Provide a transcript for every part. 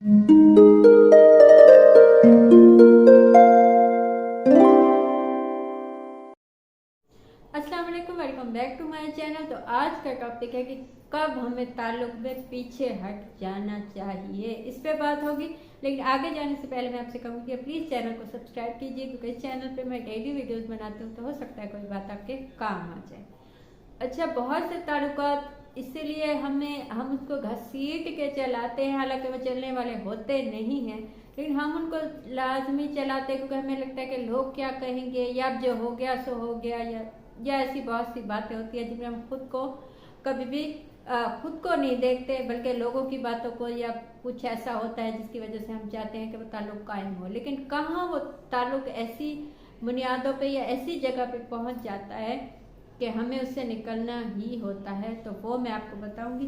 अस्सलाम वालेकुम, welcome back to my channel. तो आज का टॉपिक है कि कब हमें ताल्लुक में पीछे हट जाना चाहिए, इस पे बात होगी। लेकिन आगे जाने से पहले मैं आपसे कहूँगी कि प्लीज़ चैनल को सब्सक्राइब कीजिए, क्योंकि इस चैनल पे मैं डेली वीडियोस बनाती हूँ, तो हो सकता है कोई बात आपके काम आ जाए। अच्छा, बहुत से ताल्लुकात इसीलिए हम उसको घसीट के चलाते हैं, हालांकि वो चलने वाले होते नहीं हैं, लेकिन हम उनको लाजमी चलाते हैं क्योंकि हमें लगता है कि लोग क्या कहेंगे, या अब जो हो गया सो हो गया, या ऐसी बहुत सी बातें होती है जिनमें हम खुद को कभी भी खुद को नहीं देखते, बल्कि लोगों की बातों को, या कुछ ऐसा होता है जिसकी वजह से हम चाहते हैं कि वो ताल्लुक कायम हो। लेकिन कहाँ वो ताल्लुक ऐसी बुनियादों पे या ऐसी जगह पे पहुंच जाता है कि हमें उससे निकलना ही होता है। तो वो मैं आपको बताऊंगी।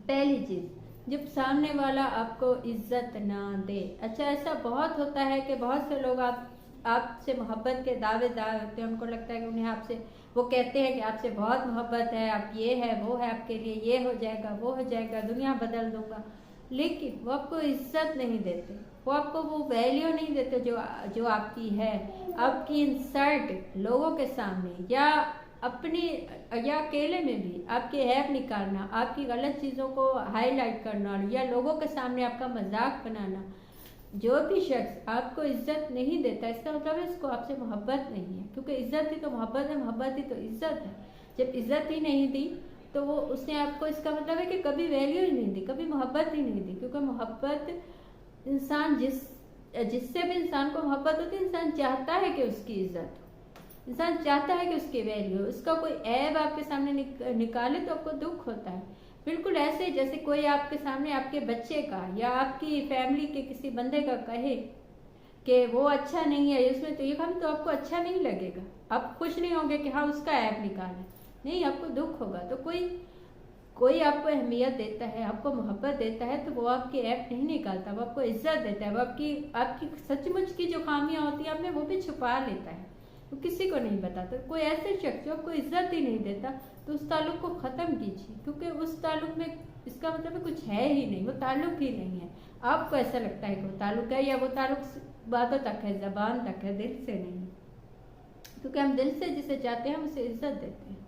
पहली चीज़, जब सामने वाला आपको इज्जत ना दे। अच्छा, ऐसा बहुत होता है कि बहुत से लोग आपसे मोहब्बत के दावेदार होते हैं, उनको लगता है कि उन्हें आपसे, वो कहते हैं कि आपसे बहुत मोहब्बत है, आप ये है वो है, आपके लिए ये हो जाएगा वो हो जाएगा, दुनिया बदल दूंगा। लेकिन वो आपको इज्जत नहीं देते, वो आपको वो वैल्यू नहीं देते जो आपकी है। आपकी इंसल्ट लोगों के सामने या अपनी या अकेले में भी आपके ऐप निकालना, आपकी गलत चीज़ों को हाईलाइट करना, या लोगों के सामने आपका मजाक बनाना, जो भी शख्स आपको इज्जत नहीं देता, इसका मतलब है उसको आपसे मोहब्बत नहीं है। क्योंकि इज्जत ही तो मोहब्बत है, मोहब्बत ही तो इज्जत है। जब इज्जत ही नहीं दी तो वो उसने आपको, इसका मतलब है कि कभी वैल्यू ही नहीं दी, कभी मोहब्बत ही नहीं दी। क्योंकि मोहब्बत इंसान जिससे भी इंसान को मोहब्बत होती है, इंसान चाहता है कि उसकी इज्जत हो, इंसान चाहता है कि उसकी वैल्यू हो। उसका कोई ऐब आपके सामने निकाले तो आपको दुख होता है। बिल्कुल ऐसे जैसे कोई आपके सामने आपके बच्चे का या आपकी फैमिली के किसी बंदे का कहे कि वो अच्छा नहीं है, उसमें तो ये काम, तो आपको अच्छा नहीं लगेगा, आप खुश नहीं होंगे कि हाँ उसका ऐप निकाला, नहीं, आपको दुख होगा। तो कोई आपको अहमियत देता है, आपको मोहब्बत देता है, तो वो आपके ऐप नहीं निकालता, वो आपको इज्जत देता है, वो आपकी सचमुच की जो खामियां होती हैं, वो भी छुपा लेता है, वो किसी को नहीं बताता। कोई ऐसे शख्स जो आपको इज्जत ही नहीं देता, तो उस ताल्लुक को ख़त्म कीजिए, क्योंकि उस ताल्लुक में इसका मतलब कुछ है ही नहीं, वो ताल्लुक ही नहीं है। आपको ऐसा लगता है कि वो ताल्लुक है, या वो ताल्लुक बातों तक है, ज़बान तक है, दिल से नहीं। क्योंकि हम दिल से जिसे चाहते हैं उसे इज्जत देते हैं।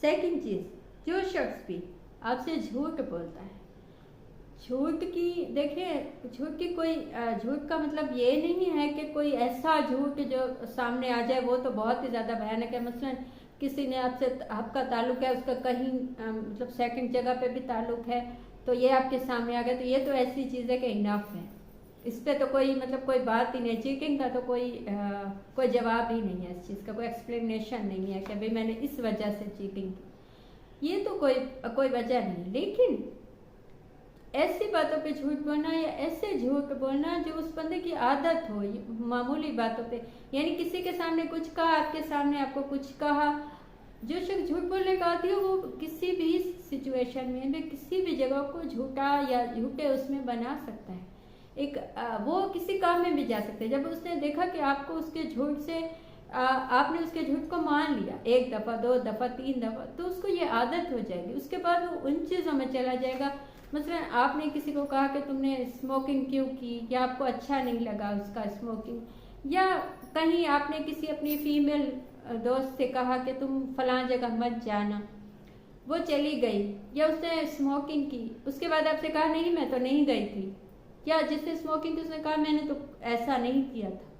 सेकंड चीज़, जो शख्स भी आपसे झूठ बोलता है, झूठ की, देखिए, झूठ की कोई, झूठ का मतलब ये नहीं है कि कोई ऐसा झूठ जो सामने आ जाए वो तो बहुत ही ज़्यादा भयानक है। मसलन किसी ने आपसे, आपका ताल्लुक है, उसका कहीं मतलब सेकंड जगह पे भी ताल्लुक है, तो ये आपके सामने आ गया, तो ये तो ऐसी चीज़ है कि इनफ है, इस पर तो कोई मतलब कोई बात ही नहीं। चीटिंग का तो कोई जवाब ही नहीं है, इस चीज़ का कोई एक्सप्लेनेशन नहीं है कि भाई मैंने इस वजह से चीटिंग की, ये तो कोई वजह नहीं। लेकिन ऐसी बातों पे झूठ बोलना, या ऐसे झूठ बोलना जो उस बंदे की आदत हो, मामूली बातों पे, यानी किसी के सामने कुछ कहा, आपके सामने आपको कुछ कहा। जो शख्स झूठ बोलने का आदी हो, वो किसी भी सिचुएशन में किसी भी जगह को झूठा या झूठे उसमें बना सकता है। वो किसी काम में भी जा सकते हैं। जब उसने देखा कि आपको उसके झूठ से आपने उसके झूठ को मान लिया, एक दफ़ा, दो दफ़ा, तीन दफ़ा, तो उसको ये आदत हो जाएगी। उसके बाद वो उन चीज़ों में चला जाएगा। मतलब आपने किसी को कहा कि तुमने स्मोकिंग क्यों की, या आपको अच्छा नहीं लगा उसका स्मोकिंग, या कहीं आपने किसी अपनी फीमेल दोस्त से कहा कि तुम फलां जगह मत जाना, वो चली गई, या उसने स्मोकिंग की, उसके बाद आपसे कहा नहीं मैं तो नहीं गई थी, या जिसने स्मोकिंग की उसने कहा मैंने तो ऐसा नहीं किया था।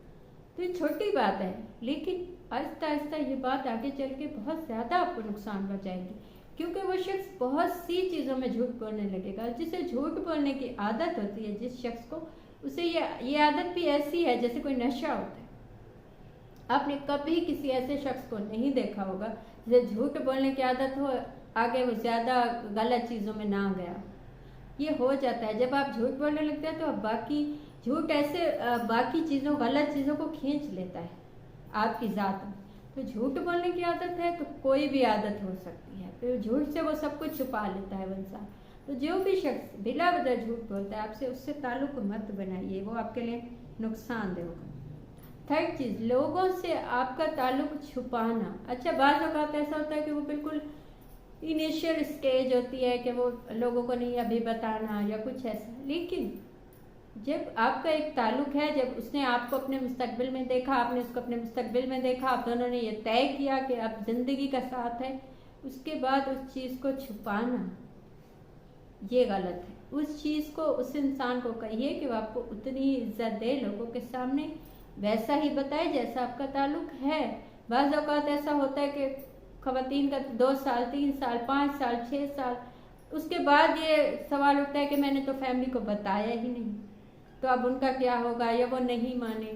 तो ये छोटी बात है, लेकिन आहिस्ता आहिस्ता ये बात आगे चल के बहुत ज़्यादा आपको नुकसान पहुँचाएगी। क्योंकि वो शख्स बहुत सी चीज़ों में झूठ बोलने लगेगा। जिसे झूठ बोलने की आदत होती है जिस शख्स को, उसे ये आदत भी ऐसी है जैसे कोई नशा होता है। आपने कभी किसी ऐसे शख्स को नहीं देखा होगा जिसे झूठ बोलने की आदत हो, आगे वो ज़्यादा गलत चीज़ों में ना गया। ये हो जाता है, जब आप झूठ बोलने लगते हैं तो बाकी झूठ ऐसे बाकी चीज़ों, गलत चीज़ों को खींच लेता है आपकी ज़ात में। तो झूठ बोलने की आदत है तो कोई भी आदत हो सकती है, फिर झूठ से वो सब कुछ छुपा लेता है वो इंसान। तो जो भी शख्स बिला वजह झूठ बोलता है आपसे, उससे ताल्लुक मत बनाइए, वो आपके लिए नुकसानदेह होगा। थर्ड चीज़, लोगों से आपका ताल्लुक छुपाना। अच्छा, बाज़ औक़ात ऐसा होता है कि वो बिल्कुल इनिशियल स्टेज होती है कि वो लोगों को नहीं अभी बताना या कुछ ऐसा। लेकिन जब आपका एक ताल्लुक है, जब उसने आपको अपने मुस्तकबिल में देखा, आपने उसको अपने मुस्तकबिल में देखा, आप दोनों ने ये तय किया कि अब जिंदगी का साथ है, उसके बाद उस चीज़ को छुपाना ये गलत है। उस चीज़ को उस इंसान को कहिए कि वो आपको उतनी इज्जत दे लोगों के सामने, वैसा ही बताए जैसा आपका ताल्लुक है। बाज़ औक़ात ऐसा होता है कि ख़वातीन का 2 साल 3 साल 5 साल 6 साल उसके बाद ये सवाल उठता है कि मैंने तो फैमिली को बताया ही नहीं, तो अब उनका क्या होगा, या वो नहीं माने।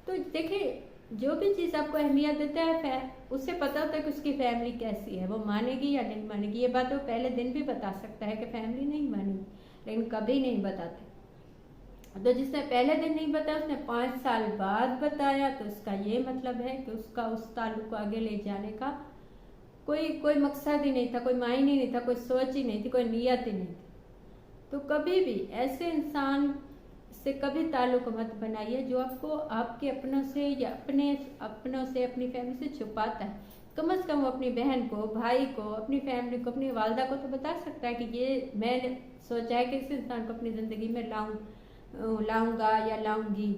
तो देखिए, जो भी चीज़ आपको अहमियत देता है उससे पता होता है कि उसकी फैमिली कैसी है, वो मानेगी या नहीं मानेगी। ये बात वो पहले दिन भी बता सकता है कि फैमिली नहीं मानेगी, लेकिन कभी नहीं बताते। तो जिसने पहले दिन नहीं बताया उसने 5 साल बाद बताया, तो उसका ये मतलब है कि उसका उस ताल्लुक को आगे ले जाने का कोई मकसद ही नहीं था, कोई मायने नहीं था, कोई सोच ही नहीं थी, कोई नीयत ही नहीं थी। तो कभी भी ऐसे इंसान से कभी ताल्लुक मत बनाइए जो आपको आपके अपनों से या अपनों से अपनी फैमिली से छुपाता है। कम से कम वो अपनी बहन को, भाई को, अपनी फैमिली को, अपनी वालदा को तो बता सकता है कि ये मैंने सोचा है कि इस इंसान को अपनी ज़िंदगी में लाऊंगा या लाऊंगी।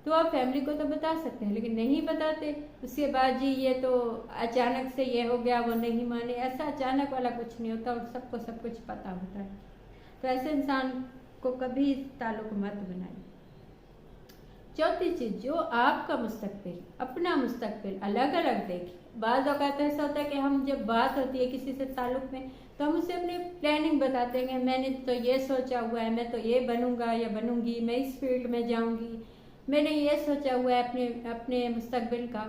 तो आप फैमिली को तो बता सकते हैं, लेकिन नहीं बताते। उसके बाद जी ये तो अचानक से ये हो गया, वो नहीं माने, ऐसा अचानक वाला कुछ नहीं होता और सबको सब कुछ पता होता है। तो ऐसे इंसान को कभी ताल्लुक मत बनाइए। चौथी चीज़, जो आपका मुस्तकबिल, अपना मुस्तकबिल अलग अलग देखिए। बाज़ औक़ात ऐसा होता है कि हम जब बात होती है किसी से ताल्लुक में, तो हम उसे अपनी प्लानिंग बताते हैं, मैंने तो ये सोचा हुआ है, मैं तो ये बनूंगा या बनूंगी, मैं इस फील्ड में जाऊंगी, मैंने ये सोचा हुआ है अपने मुस्तकबिल का,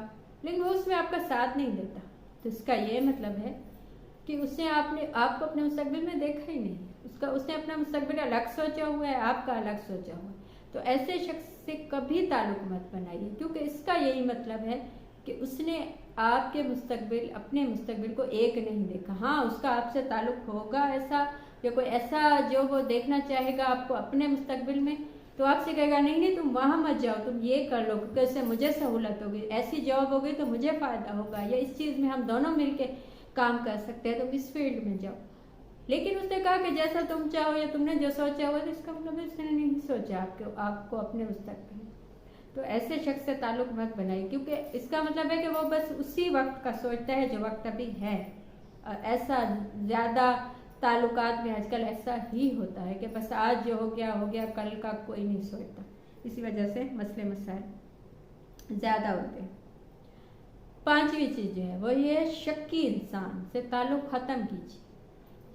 लेकिन वो उसमें आपका साथ नहीं देता। तो इसका ये मतलब है कि उसने आपको अपने मुस्तकबिल में देखा ही नहीं, उसने अपना मुस्तकबिल अलग सोचा हुआ है, आपका अलग सोचा हुआ है। तो ऐसे शख्स से कभी ताल्लुक मत बनाइए, क्योंकि इसका यही मतलब है कि उसने आपके मुस्तकबिल, अपने मुस्तकबिल को एक नहीं देखा। हाँ, उसका आपसे ताल्लुक होगा ऐसा, या कोई ऐसा जो वो देखना चाहेगा आपको अपने मुस्तकबिल में, तो आपसे कहेगा नहीं तुम वहाँ मत जाओ, तुम ये कर लो क्योंकि इससे मुझे सहूलत होगी, ऐसी जॉब होगी तो मुझे फ़ायदा होगा, या इस चीज़ में हम दोनों मिलके काम कर सकते हैं, तुम इस फील्ड में जाओ। लेकिन उसने कहा कि जैसा तुम चाहो या तुमने जो सोचा हुआ, तो इसका मतलब उसने नहीं सोचा आपको अपने मुस्तकबिल। तो ऐसे शख्स से ताल्लुक मत बनाइए, क्योंकि इसका मतलब है कि वो बस उसी वक्त का सोचता है जो वक्त अभी है। ऐसा ज़्यादा ताल्लुकात में आजकल ऐसा ही होता है कि बस आज जो हो गया, कल का कोई नहीं सोचता। इसी वजह से मसले मसाइल ज़्यादा होते हैं। 5वीं चीज़ जो है वो ये, शक्की इंसान से ताल्लुक ख़त्म कीजिए,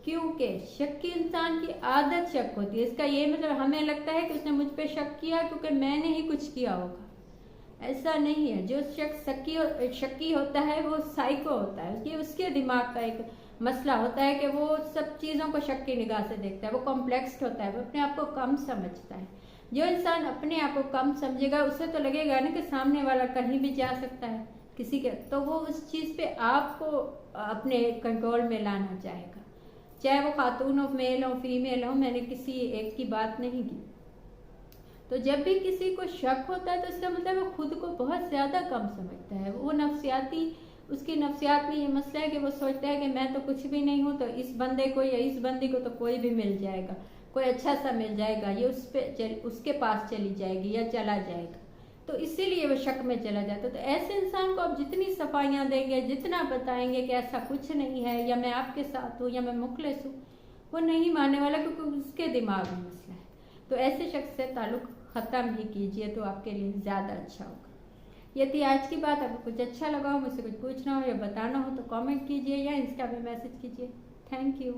क्योंकि शक्की इंसान की आदत शक होती है। इसका ये मतलब हमें लगता है कि उसने मुझ पे शक किया क्योंकि मैंने ही कुछ किया होगा। ऐसा नहीं है। जो शख्स शक्की होता है वो साइको होता है, ये उसके दिमाग का एक मसला होता है कि वो सब चीज़ों को शक की निगाह से देखता है, वो कॉम्प्लेक्स होता है, वो अपने आप को कम समझता है। जो इंसान अपने आप को कम समझेगा उसे तो लगेगा ना कि सामने वाला कहीं भी जा सकता है किसी के, तो वो उस चीज़ पे आपको अपने कंट्रोल में लाना चाहेगा, चाहे वो खातून हो, मेल हो, फीमेल हो। मैंने किसी एक की बात नहीं की। तो जब भी किसी को शक होता है तो इसका मतलब वो खुद को बहुत ज़्यादा कम समझता है। वो उसकी नफ्सियात में ये मसला है कि वो सोचता है कि मैं तो कुछ भी नहीं हूँ, तो इस बंदे को या इस बंदी को तो कोई भी मिल जाएगा, कोई अच्छा सा मिल जाएगा, ये उसके पास चली जाएगी या चला जाएगा, तो इसीलिए वो शक में चला जाता है। तो ऐसे इंसान को आप जितनी सफाइयाँ देंगे, जितना बताएंगे कि ऐसा कुछ नहीं है, या मैं आपके साथ हूँ, या मैं मुखलिस हूँ, वो नहीं मानने वाला, क्योंकि उसके दिमाग में मसला है। तो ऐसे शख्स से ताल्लुक ख़त्म ही कीजिए, तो आपके लिए ज़्यादा अच्छा होगा। यदि आज की बात आपको कुछ अच्छा लगा हो, मुझसे कुछ पूछना हो या बताना हो, तो कमेंट कीजिए या इंस्टा पे मैसेज कीजिए। Thank you.